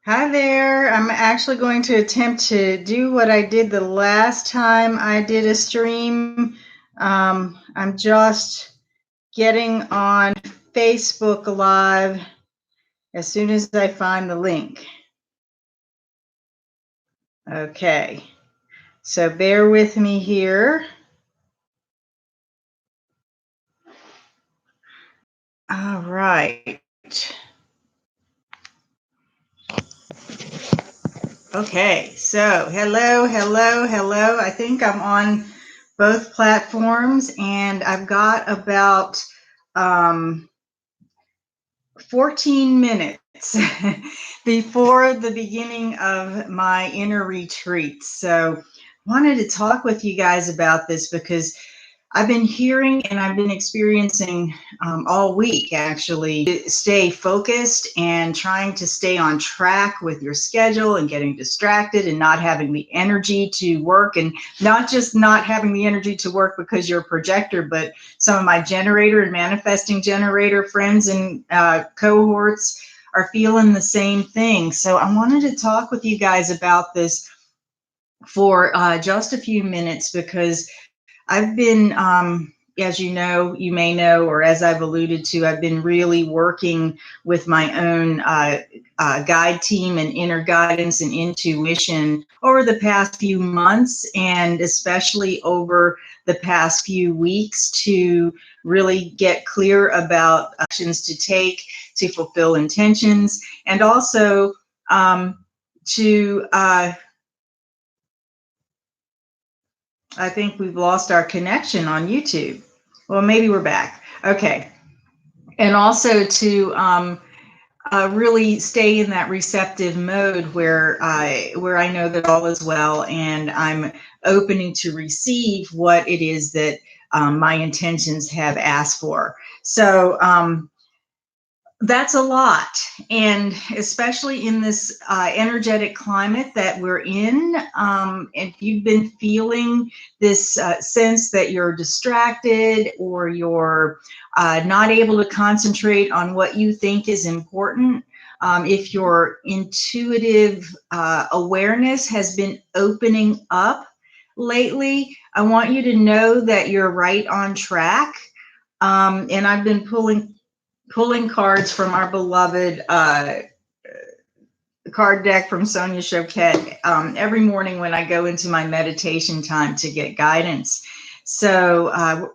Hi there. I'm actually going to attempt to do what I did the last time I did a stream. I'm just getting on Facebook Live as soon as I find the link. Okay, so bear with me here. All right. Okay, so hello. I think I'm on both platforms, and I've got about 14 minutes before the beginning of my inner retreat. So I wanted to talk with you guys about this because I've been hearing and I've been experiencing all week actually to stay focused and trying to stay on track with your schedule and getting distracted and not having the energy to work, and not just not having the energy to work because you're a projector, but some of my generator and manifesting generator friends and cohorts are feeling the same thing. So I wanted to talk with you guys about this for just a few minutes because I've been, as you know, you may know, or as I've alluded to, I've been really working with my own guide team and inner guidance and intuition over the past few months, and especially over the past few weeks, to really get clear about actions to take to fulfill intentions, and also to I think we've lost our connection on YouTube. Well, maybe we're back. Okay. And also to really stay in that receptive mode where I know that all is well, and I'm opening to receive what it is that my intentions have asked for. So that's a lot, and especially in this energetic climate that we're in. If you've been feeling this sense that you're distracted, or you're not able to concentrate on what you think is important, if your intuitive awareness has been opening up lately, I want you to know that you're right on track. And I've been pulling cards from our beloved card deck from Sonia Choquette every morning when I go into my meditation time to get guidance. So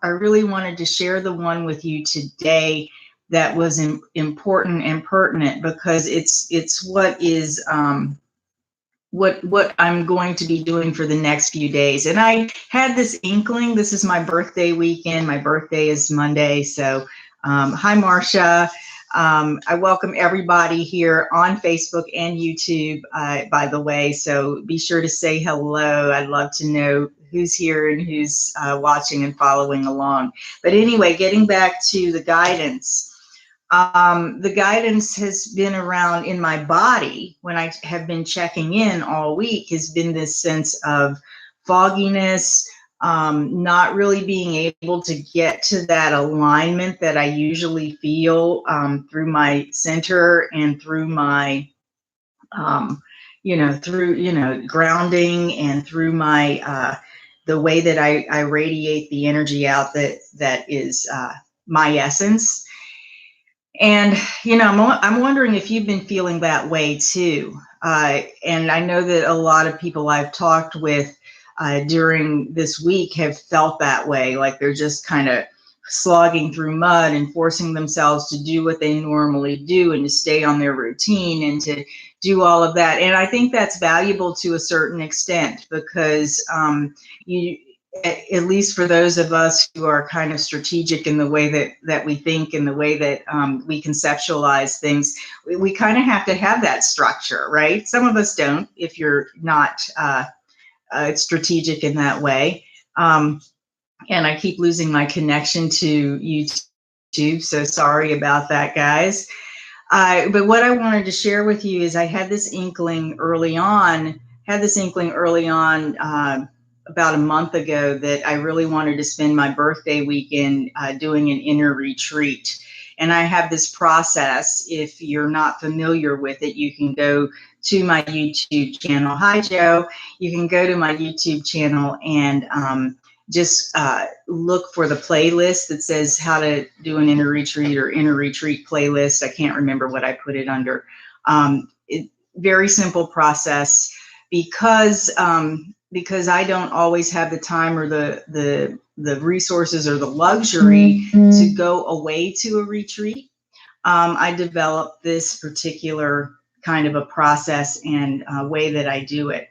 I really wanted to share the one with you today that was important and pertinent, because it's what is what I'm going to be doing for the next few days. And I had this inkling. This is my birthday weekend. My birthday is Monday. So hi, Marcia. I welcome everybody here on Facebook and YouTube, by the way. So be sure to say hello. I'd love to know who's here and who's watching and following along. But anyway, getting back to the guidance. The guidance has been around in my body when I have been checking in all week, has been this sense of fogginess, not really being able to get to that alignment that I usually feel through my center and through my, grounding, and through my, the way that I radiate the energy out that is my essence. And, I'm wondering if you've been feeling that way too. And I know that a lot of people I've talked with during this week have felt that way, like they're just kind of slogging through mud and forcing themselves to do what they normally do and to stay on their routine and to do all of that. And I think that's valuable to a certain extent, because you at least for those of us who are kind of strategic in the way that we think and the way that we conceptualize things, we kind of have to have that structure, right? Some of us don't, if you're not strategic in that way. And I keep losing my connection to YouTube, so sorry about that, guys. But what I wanted to share with you is I had this inkling early on, about a month ago, that I really wanted to spend my birthday weekend doing an inner retreat. And I have this process. If you're not familiar with it, you can go to my YouTube channel. Hi, Joe. You can go to my YouTube channel and just look for the playlist that says how to do an inner retreat or inner retreat playlist. I can't remember what I put it under. Very simple process because I don't always have the time or the resources or the luxury to go away to a retreat. I developed this particular kind of a process and way that I do it.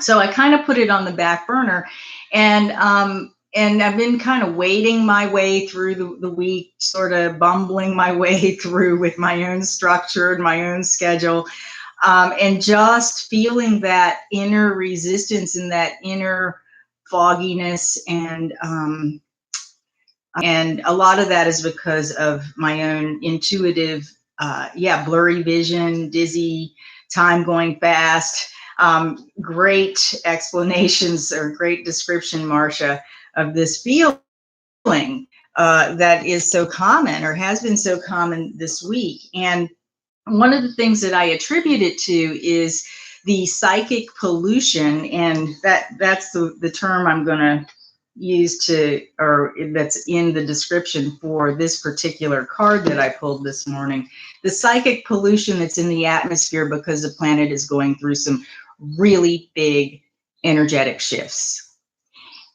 So I kind of put it on the back burner, and I've been kind of wading my way through the week, sort of bumbling my way through with my own structure and my own schedule, and just feeling that inner resistance and that inner fogginess, and a lot of that is because of my own intuitive, blurry vision, dizzy, time going fast. Great explanations or great description, Marcia, of this feeling that is so common or has been so common this week. And one of the things that I attribute it to is the psychic pollution, and that's the term I'm going to use or that's in the description for this particular card that I pulled this morning. The psychic pollution that's in the atmosphere because the planet is going through some really big energetic shifts.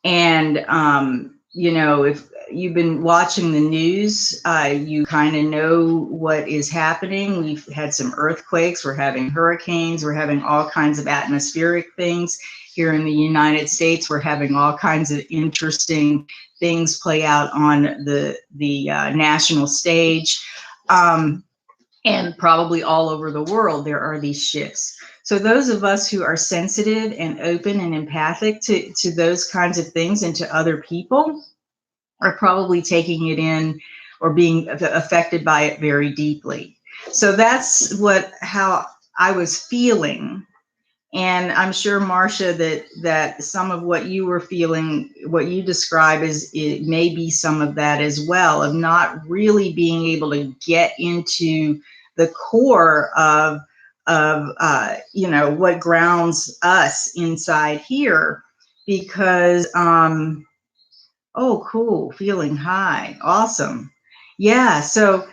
And, if you've been watching the news, you kind of know what is happening. We've had some earthquakes, we're having hurricanes, we're having all kinds of atmospheric things. Here in the United States, we're having all kinds of interesting things play out on the national stage. And probably all over the world, there are these shifts. So those of us who are sensitive and open and empathic to those kinds of things and to other people are probably taking it in or being affected by it very deeply. So that's how I was feeling. And I'm sure, Marcia, that some of what you were feeling, what you describe, it may be some of that as well, of not really being able to get into the core of what grounds us inside here, because oh, cool, feeling high, awesome, yeah. So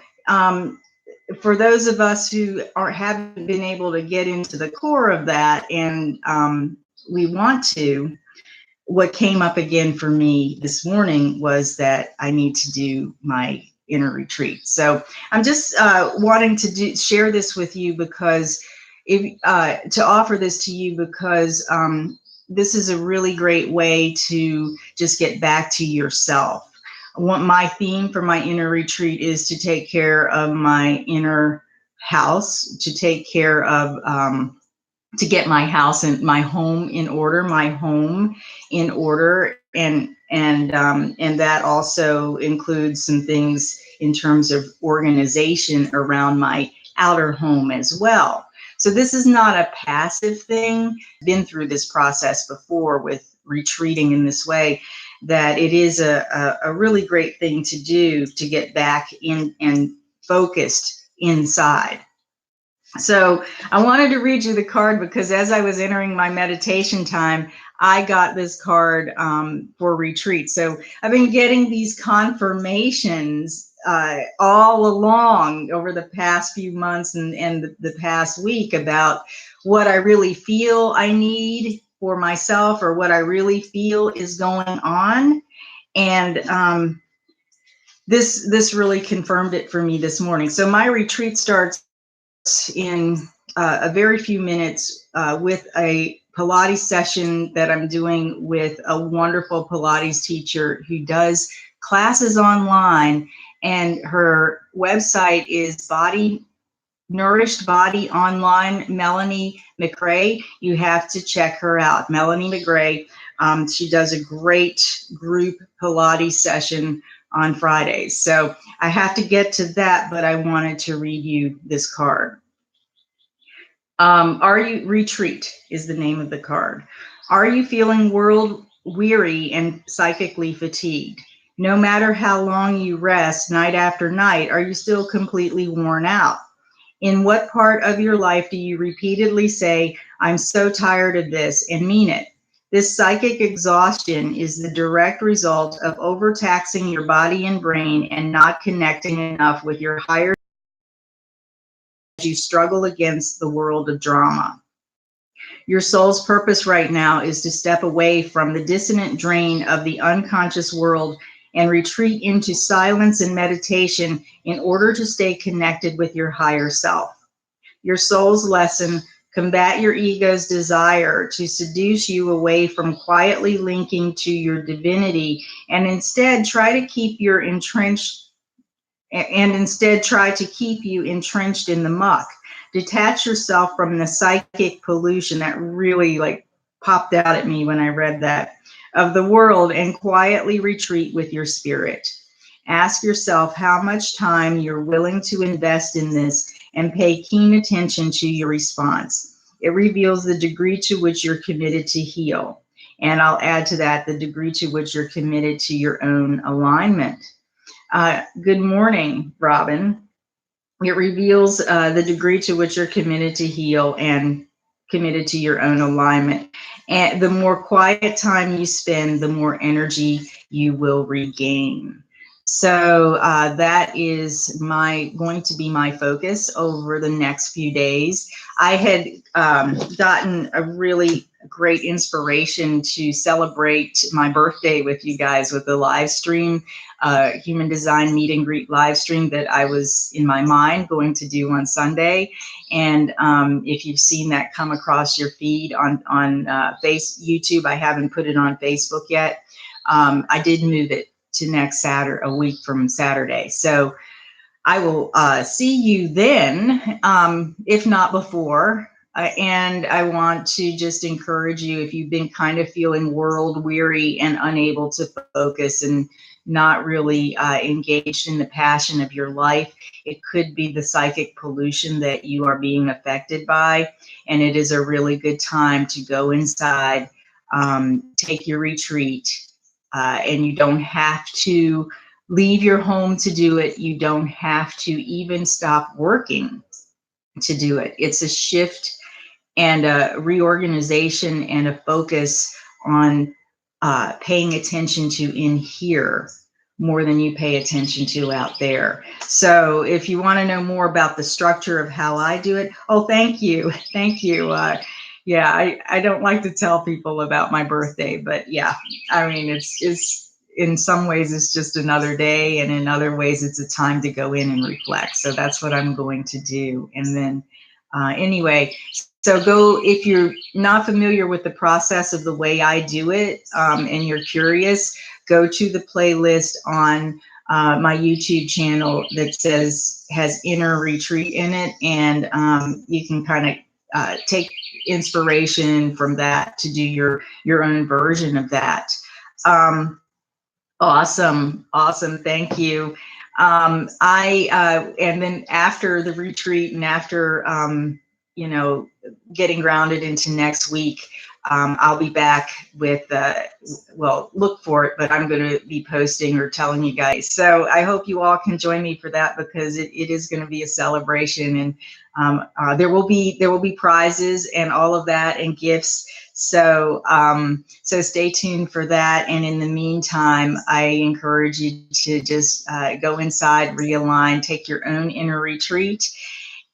for those of us who haven't been able to get into the core of that, and we want to, what came up again for me this morning was that I need to do my inner retreat. So I'm just wanting to share this with you because to offer this to you because this is a really great way to just get back to yourself. My theme for my inner retreat is to take care of my inner house, to take care of, to get my house and my home in order, and that also includes some things in terms of organization around my outer home as well. So this is not a passive thing. I've been through this process before with retreating in this way, that it is a really great thing to do to get back in and focused inside. So I wanted to read you the card because as I was entering my meditation time, I got this card for retreat. So I've been getting these confirmations all along over the past few months and the past week about what I really feel I need for myself, or what I really feel is going on. And this really confirmed it for me this morning. So my retreat starts in a very few minutes with a Pilates session that I'm doing with a wonderful Pilates teacher who does classes online, and her website is Nourished Body Online, Melanie McRae. You have to check her out, Melanie McRae. She does a great group Pilates session on Fridays. So I have to get to that, but I wanted to read you this card. Retreat is the name of the card. Are you feeling world weary and psychically fatigued? No matter how long you rest night after night, are you still completely worn out? In what part of your life do you repeatedly say, I'm so tired of this, and mean it? This psychic exhaustion is the direct result of overtaxing your body and brain and not connecting enough with your higher as you struggle against the world of drama. Your soul's purpose right now is to step away from the dissonant drain of the unconscious world and retreat into silence and meditation in order to stay connected with your higher self. Your soul's lesson: combat your ego's desire to seduce you away from quietly linking to your divinity, and instead try to keep you entrenched in the muck. Detach yourself from the psychic pollution that really popped out at me when I read that of the world, and quietly retreat with your spirit. Ask yourself how much time you're willing to invest in this and pay keen attention to your response. It reveals the degree to which you're committed to heal. And I'll add to that the degree to which you're committed to your own alignment. Good morning, Robin. It reveals the degree to which you're committed to heal and committed to your own alignment. And the more quiet time you spend, the more energy you will regain. So that is going to be my focus over the next few days. I had gotten a really great inspiration to celebrate my birthday with you guys with the live stream, Human Design Meet and Greet live stream that I was in my mind going to do on Sunday. And if you've seen that come across your feed on YouTube, I haven't put it on Facebook yet. I did move it to next Saturday, a week from Saturday. So I will see you then, if not before. And I want to just encourage you, if you've been kind of feeling world weary and unable to focus and not really engaged in the passion of your life, it could be the psychic pollution that you are being affected by. And it is a really good time to go inside, take your retreat, and you don't have to leave your home to do it. You don't have to even stop working to do it. It's a shift and a reorganization and a focus on paying attention to in here more than you pay attention to out there. So if you want to know more about the structure of how I do it, oh, thank you. Thank you. Yeah, I don't like to tell people about my birthday, but yeah, I mean, it's in some ways it's just another day, and in other ways it's a time to go in and reflect. So that's what I'm going to do. And then anyway, so go, if you're not familiar with the process of the way I do it, and you're curious, go to the playlist on my YouTube channel that has Inner Retreat in it, and you can kind of take inspiration from that to do your own version of that. Awesome, thank you. And then after the retreat and after getting grounded into next week, I'll be back with, look for it, but I'm going to be posting or telling you guys. So I hope you all can join me for that, because it is going to be a celebration, and there will be prizes and all of that and gifts. So so stay tuned for that. And in the meantime, I encourage you to just go inside, realign, take your own inner retreat,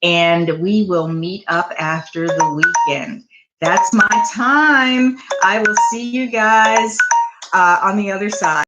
and we will meet up after the weekend. That's my time. I will see you guys on the other side.